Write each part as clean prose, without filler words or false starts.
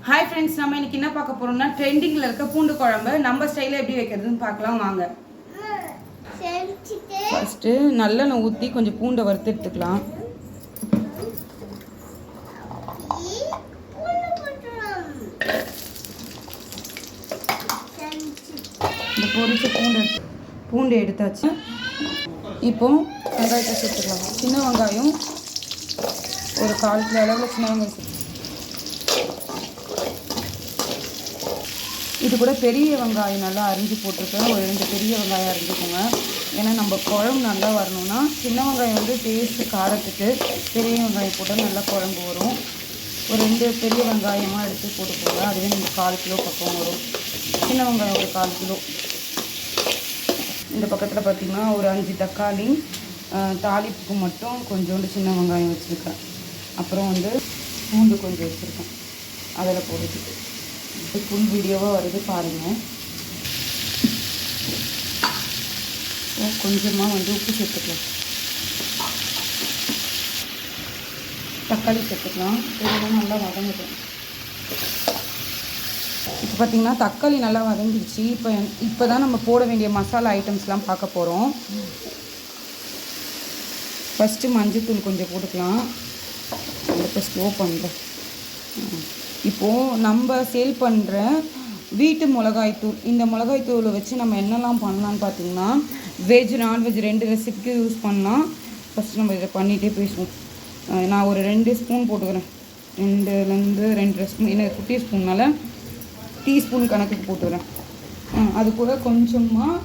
Hi friends நம்ம இன்னைக்கு என்ன பார்க்க போறோம்னா ட்ரெண்டிங்ல இருக்க பூண்டு குழம்பு நம்ம ஸ்டைல்ல எப்படி வைக்கிறதுன்னு பார்க்கலாம் வாங்க. ஃபர்ஸ்ட் நல்லெண்ணெய் ஊத்தி கொஞ்சம் பூண்டை வறுத்து எடுத்துக்கலாம். இந்த பொரிச்ச பூண்டு எடுத்தாச்சு. இப்போ வெங்காயத்தை சேர்த்துக்கலாம். சின்ன வெங்காயம் ஒரு 1/4 கிலோ அளவில் சின்ன வெங்காயம். இது கூட பெரிய வெங்காயம் நல்லா அரிஞ்சு போட்டிருக்கேன். ஒரு 2 பெரிய வெங்காயம் அரிஞ்சுக்கோங்க. ஏன்னா நம்ம குழம்பு நல்லா வரணும்னா சின்ன வெங்காயம் வந்து டேஸ்ட்டு காரத்துக்கு, பெரிய வெங்காயம் போட்டால் நல்லா குழம்பு வரும். ஒரு 2 பெரிய வெங்காயமாக எடுத்து போட்டுக்கோங்க. அதுவே நம்ம 1/4 கிலோ பக்கம் வரும். சின்ன வெங்காயம் ஒரு 1/4 கிலோ. இந்த பக்கத்தில் பார்த்திங்கன்னா ஒரு 5 தக்காளி, தாளிப்புக்கு மட்டும் கொஞ்சோண்டு சின்ன வெங்காயம் வச்சுருக்கேன். அப்புறம் வந்து பூண்டு கொஞ்சம் வச்சுருக்கேன். அதில் போட்டுட்டு ஃபுல் வீடியோவாக வருது பாருங்கள். கொஞ்சமாக வந்து உப்பு சேர்த்துக்கலாம். தக்காளி சேர்த்துக்கலாம். இதெல்லாம் நல்லா வதங்கிடும். இப்போ பார்த்திங்கன்னா தக்காளி நல்லா வதங்கிடுச்சு. இப்போ தான் நம்ம போட வேண்டிய மசாலா ஐட்டம்ஸ்லாம் பார்க்க போகிறோம். ஃபஸ்ட்டு மஞ்சள்தூள் கொஞ்சம் போட்டுக்கலாம். இப்போ ஸ்லோ பண்ணுறேன். இப்போது நம்ம சேல் பண்ணுற வீட்டு மிளகாய்த்தூள், இந்த மிளகாய்த்தூளை வச்சு நம்ம என்னெல்லாம் பண்ணலான்னு பார்த்திங்கன்னா வெஜ் நான்வெஜ் 2 ரெசிபிக்கு யூஸ் பண்ணலாம். ஃபஸ்ட்டு நம்ம இதை பண்ணிகிட்டே பேசுவோம். நான் ஒரு 2 ஸ்பூன் போட்டுக்கிறேன். 2லேருந்து 2.5 ஸ்பூன். என்ன குட்டி ஸ்பூன்னால் டீஸ்பூன் கணக்குக்கு போட்டுக்கிறேன். அது கூட கொஞ்சமாக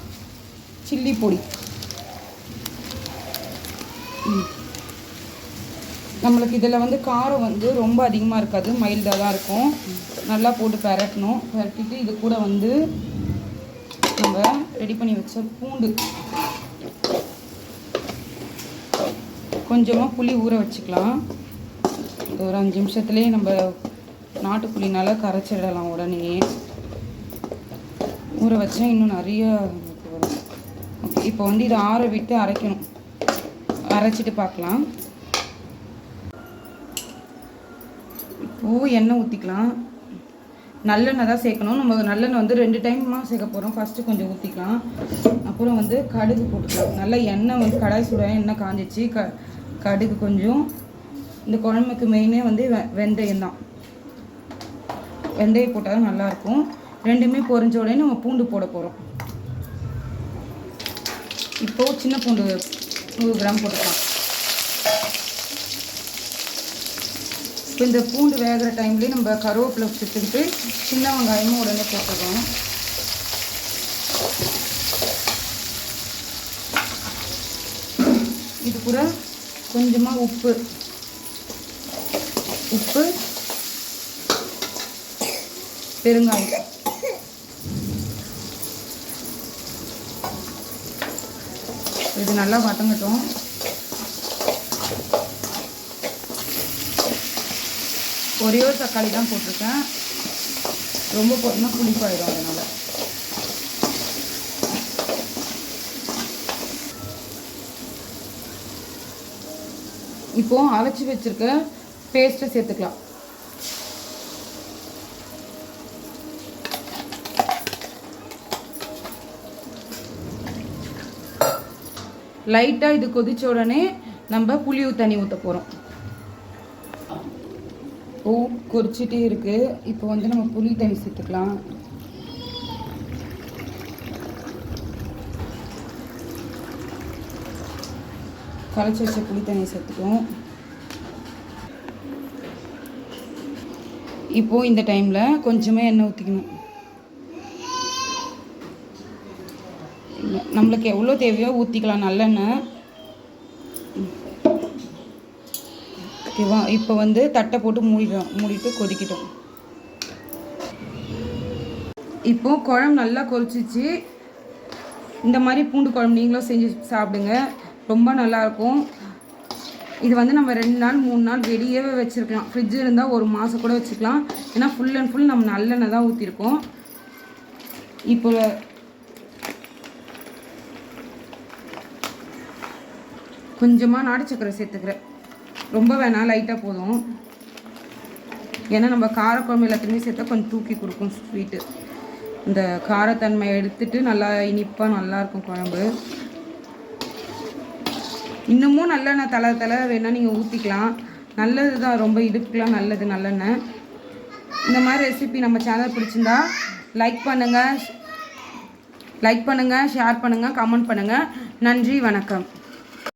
சில்லி பொடி. நம்மளுக்கு இதில் வந்து காரம் வந்து ரொம்ப அதிகமாக இருக்காது, மைல்டாக தான் இருக்கும். நல்லா போட்டு பெரட்டணும். பெரட்டிட்டு இது கூட வந்து நம்ம ரெடி பண்ணி வச்ச பூண்டு, கொஞ்சமாக புளி ஊற வச்சுக்கலாம். ஒரு 5 நிமிஷத்துலேயே நம்ம நாட்டு புளினால் கரைச்சிடலாம். உடனே ஊற வச்சா இன்னும் நிறைய வரும். ஓகே, இப்போ வந்து இதை ஆற விட்டு அரைக்கணும். அரைச்சிட்டு பார்க்கலாம். எண்ணெய் ஊற்றிக்கலாம். நல்லெண்ணெய் தான் சேர்க்கணும். நம்ம நல்லெண்ணெய் வந்து 2 டைமாக சேர்க்க போகிறோம். ஃபஸ்ட்டு கொஞ்சம் ஊற்றிக்கலாம். அப்புறம் வந்து கடுகு போட்டுக்கலாம். நல்லா எண்ணெய் வந்து கடாய் சூட எண்ணெய் காஞ்சிச்சு. கடுகு கொஞ்சம். இந்த குழம்புக்கு மெயினே வந்து வெந்தயம் தான். வெந்தயம் போட்டால் தான் நல்லாயிருக்கும். 2மே பொரிஞ்ச உடனே நம்ம பூண்டு போட போகிறோம். இப்போது சின்ன பூண்டு 100 கிராம் போட்டுக்கலாம். இப்போ இந்த பூண்டு வேகிற டைம்லேயே நம்ம கருவேப்பிலை சேர்த்துக்கிட்டு சின்ன வெங்காயமும் உடனே போட்டுருக்கோம். இது கூட கொஞ்சமாக உப்பு, பெருங்காயம். இது நல்லா வதங்கட்டும். ஒரே ஒரு தக்காளி தான் போட்டிருக்கேன். ரொம்ப போட்டோம்னா புளிப்பாயிடும். அதனால் இப்போது அரைச்சி வச்சுருக்க பேஸ்ட்டை சேர்த்துக்கலாம். லைட்டாக இது கொதிச்ச உடனே நம்ம புளி தண்ணி ஊற்ற போகிறோம். கொதிச்சிட்டே இருக்குது. இப்போ வந்து நம்ம புளி தண்ணி சேர்த்துக்கலாம். கரைச்சி வச்ச புளி தண்ணியை சேர்த்துக்குவோம். இப்போது இந்த டைமில் கொஞ்சமாக எண்ணெய் ஊற்றிக்கணும். நம்மளுக்கு எவ்வளோ தேவையோ ஊற்றிக்கலாம் நல்லெண்ணெய். ஓகேவா? இப்போ வந்து தட்டை போட்டு மூடிட்டு கொதிக்கிட்டோம். இப்போது குழம்பு நல்லா கொதிச்சிச்சு. இந்த மாதிரி பூண்டு குழம்பு நீங்களும் செஞ்சு சாப்பிடுங்க. ரொம்ப நல்லாயிருக்கும். இது வந்து நம்ம 2 நாள் 3 நாள் வெளியே வச்சுருக்கலாம். ஃப்ரிட்ஜ் இருந்தால் 1 மாதம் கூட வச்சுக்கலாம். ஏன்னா ஃபுல் அண்ட் ஃபுல் நம்ம நல்லெண்ணெய் தான் ஊற்றிருக்கோம். இப்போ கொஞ்சமாக நாட்டு சக்கரை சேர்த்துக்கிறேன். ரொம்ப வேணாம், லைட்டாக போதும். ஏன்னா நம்ம காரக்குழம்பு எல்லாத்தையுமே சேர்த்தா கொஞ்சம் தூக்கி கொடுக்கும் ஸ்வீட்டு. இந்த காரத்தன்மை எடுத்துட்டு நல்லா இனிப்பாக நல்லாயிருக்கும் குழம்பு. இன்னமும் நல்லெண்ணெய் தலை வேணால் நீங்கள் ஊற்றிக்கலாம், நல்லது தான், ரொம்ப இடுப்புக்கெலாம் நல்லது நல்லெண்ணெய். இந்த மாதிரி ரெசிபி நம்ம சேனல் பிடிச்சிருந்தா லைக் பண்ணுங்கள், ஷேர் பண்ணுங்கள், கமெண்ட் பண்ணுங்கள். நன்றி, வணக்கம்.